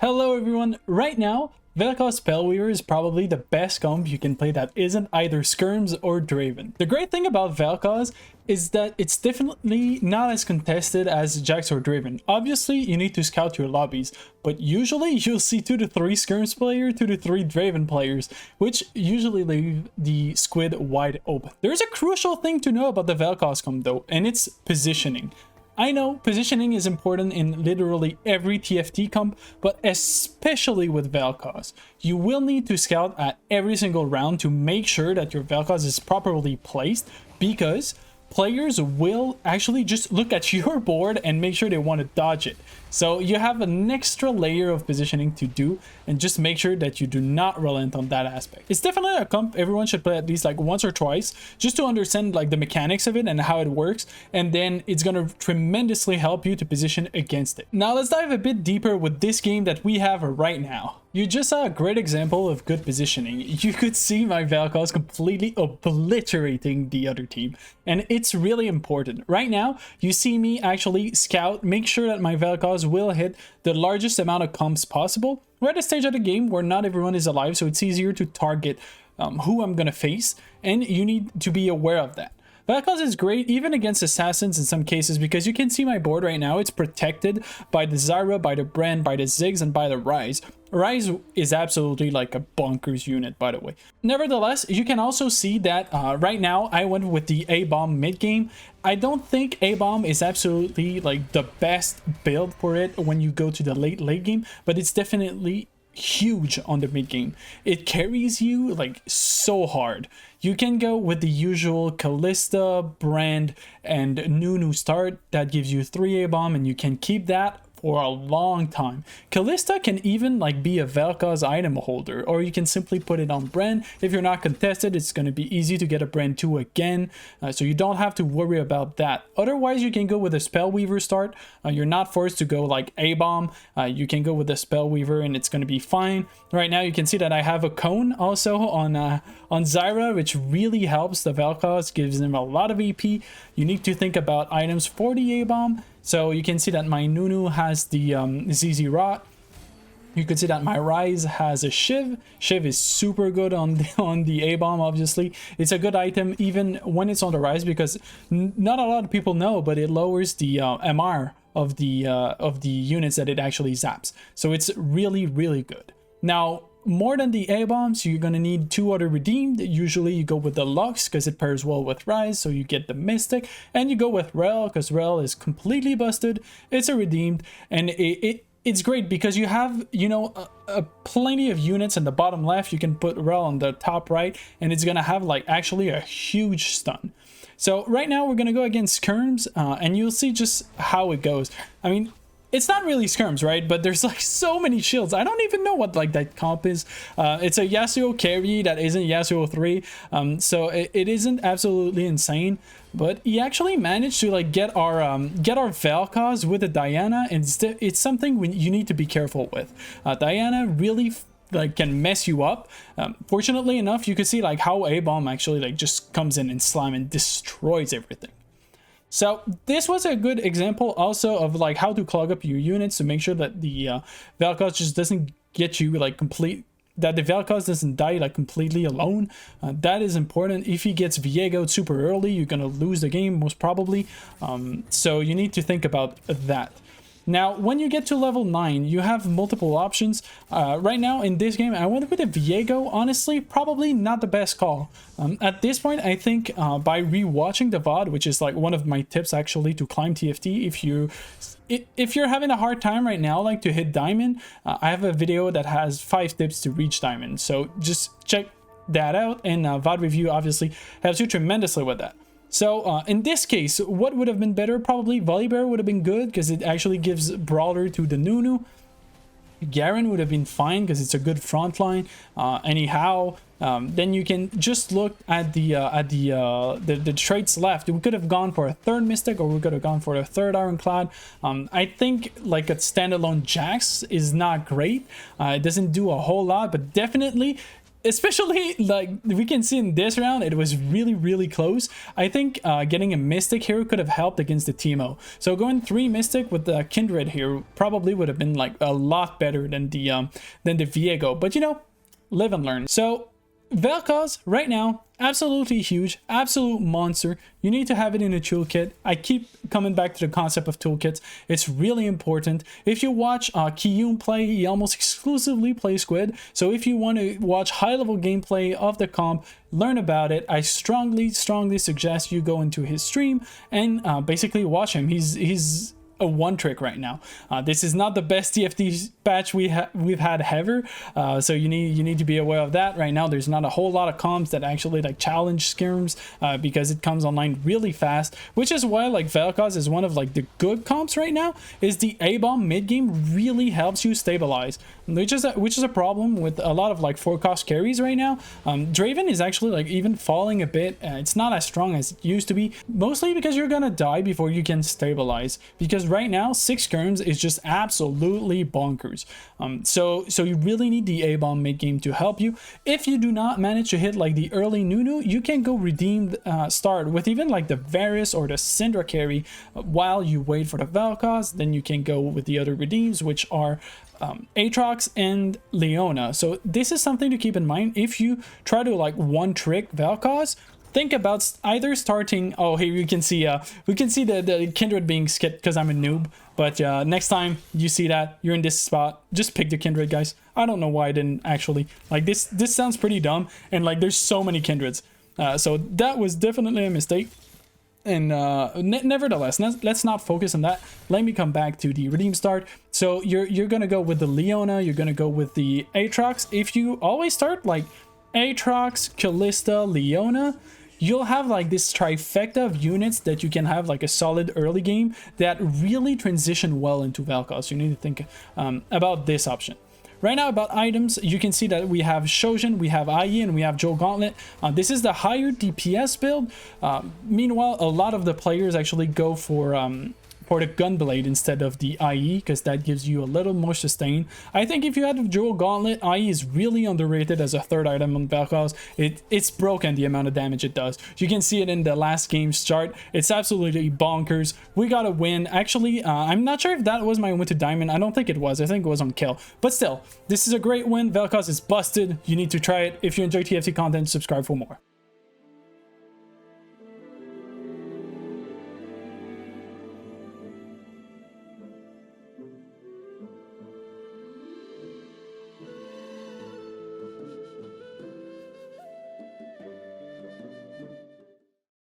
Hello everyone, right now, Vel'Koz Spellweaver is probably the best comp you can play that isn't either Skirms or Draven. The great thing about Vel'Koz is that it's definitely not as contested as Jax or Draven. Obviously, you need to scout your lobbies, but usually you'll see 2 to 3 Skirms players, 2 to 3 Draven players, which usually leave the squid wide open. There's a crucial thing to know about the Vel'Koz comp though, and it's positioning. I know positioning is important in literally every TFT comp, but especially with Vel'Koz. You will need to scout at every single round to make sure that your Vel'Koz is properly placed, because players will actually just look at your board and make sure they want to dodge it. So you have an extra layer of positioning to do, and just make sure that you do not relent on that aspect. It's definitely a comp everyone should play at least like once or twice, just to understand like the mechanics of it and how it works, and then it's gonna tremendously help you to position against it. Now let's dive a bit deeper with this game that we have right now. You just saw a great example of good positioning. You could see my Vel'Koz completely obliterating the other team, and it's really important. Right now, you see me actually scout, make sure that my Vel'Koz will hit the largest amount of comps possible. We're at a stage of the game where not everyone is alive, so it's easier to target who I'm gonna face, and you need to be aware of that. Vel'Koz is great even against assassins in some cases, because you can see my board right now, it's protected by the Zyra, by the Brand, by the Ziggs, and by the Ryze. Ryze is absolutely like a bonkers unit, by the way. Nevertheless, you can also see that right now I went with the A-Bomb mid-game. I don't think A-Bomb is absolutely like the best build for it when you go to the late game, but it's definitely huge on the mid game. It carries you like so hard. You can go with the usual Kalista, Brand, and Nunu start. That gives you 3 A-Bomb, and you can keep that for a long time. Kalista can even like be a Vel'Koz item holder, or you can simply put it on Brand. If you're not contested, it's going to be easy to get a Brand 2 again, so you don't have to worry about that. Otherwise, you can go with a Spellweaver start. You're not forced to go like A-Bomb. You can go with a Spellweaver and it's going to be fine. Right now, you can see that I have a cone also on Zyra, which really helps the Vel'Koz, gives them a lot of AP. You need to think about items for the A-Bomb. So you can see that my Nunu has the ZZ Rot. You can see that my Ryze has a Shiv. Shiv is super good on the A-Bomb, obviously. It's a good item even when it's on the Ryze, because not a lot of people know, but it lowers the MR of the units that it actually zaps. So it's really, really good. Now, more than the A-Bombs, you're going to need 2 other redeemed. Usually you go with the Lux because it pairs well with Ryze, so you get the Mystic. And you go with Rel because Rel is completely busted. It's a redeemed, and it's great because you have, you know, plenty of units in the bottom left. You can put Rel on the top right, and it's going to have like actually a huge stun. So right now we're going to go against Skirms, and you'll see just how it goes. I mean, it's not really Skirms, right? But there's like so many shields. I don't even know what like that comp is. It's a Yasuo carry that isn't Yasuo 3. So it isn't absolutely insane. But he actually managed to like get our Vel'Koz with a Diana, and it's something you need to be careful with. Diana really like can mess you up. Fortunately enough, you can see like how A-Bomb actually like just comes in and slam and destroys everything. So this was a good example also of like how to clog up your units to make sure that the Vel'Koz just doesn't get you like that the Vel'Koz doesn't die like completely alone. That is important. If he gets Viego'd super early, you're gonna lose the game most probably. So you need to think about that. Now, when you get to level 9, you have multiple options. Right now in this game, I went with a Viego. Honestly, probably not the best call. At this point, I think by rewatching the VOD, which is like one of my tips actually to climb TFT, if you're having a hard time right now, like to hit Diamond, I have a video that has 5 tips to reach Diamond. So just check that out, and VOD review obviously helps you tremendously with that. So in this case, what would have been better? Probably Volibear would have been good because it actually gives Brawler to the Nunu. Garen would have been fine because it's a good front line. Anyhow, then you can just look at the traits left. We could have gone for a 3rd Mystic, or we could have gone for a 3rd Ironclad. I think like a standalone Jax is not great. It doesn't do a whole lot, but definitely especially like we can see in this round, it was really close. I think getting a Mystic here could have helped against the Teemo. So going 3 Mystic with the Kindred here probably would have been like a lot better than the Viego. But you know, live and learn. So Vel'Koz right now, absolutely huge, absolute monster. You need to have it in a toolkit. I keep coming back to the concept of toolkits. It's really important. If you watch Kiyun play, he almost exclusively plays Squid. So if you want to watch high-level gameplay of the comp, learn about it, I strongly suggest you go into his stream and basically watch him. He's a one trick right now. This is not the best TFT patch we've had ever, so you need to be aware of that. Right now there's not a whole lot of comps that actually like challenge skirms because it comes online really fast, which is why like Vel'Koz is one of like the good comps right now. Is the A-bomb mid game really helps you stabilize, which is a problem with a lot of like 4-cost carries right now. Draven is actually like even falling a bit. It's not as strong as it used to be, mostly because you're gonna die before you can stabilize, because right now 6 skirms is just absolutely bonkers. So you really need the A-bomb mid game to help you. If you do not manage to hit like the early Nunu, you can go redeem start with even like the Varus or the Syndra carry while you wait for the Vel'Koz. Then you can go with the other redeems, which are Aatrox and Leona. So this is something to keep in mind. If you try to like one trick Vel'Koz, think about either starting, oh here you can see we can see the Kindred being skipped because I'm a noob, but next time you see that you're in this spot, just pick the Kindred, guys. I don't know why I didn't actually, like this sounds pretty dumb, and like there's so many Kindreds, so that was definitely a mistake. And nevertheless, let's not focus on that. Let me come back to the redeem start. So you're gonna go with the Leona, you're gonna go with the Aatrox. If you always start like Aatrox, Kalista, Leona, you'll have like this trifecta of units that you can have like a solid early game that really transition well into Vel'Koz. You need to think about this option. Right now about items, you can see that we have Shojin, we have IE, and we have Joe Gauntlet. This is the higher DPS build. Meanwhile, a lot of the players actually go for the Gunblade instead of the IE, because that gives you a little more sustain. I think if you had Dual Gauntlet, IE is really underrated as a third item on Vel'Koz. It's broken the amount of damage it does. You can see it in the last game's chart. It's absolutely bonkers. We got a win. Actually, I'm not sure if that was my win to Diamond. I don't think it was. I think it was on kill. But still, this is a great win. Vel'Koz is busted. You need to try it. If you enjoy TFT content, subscribe for more.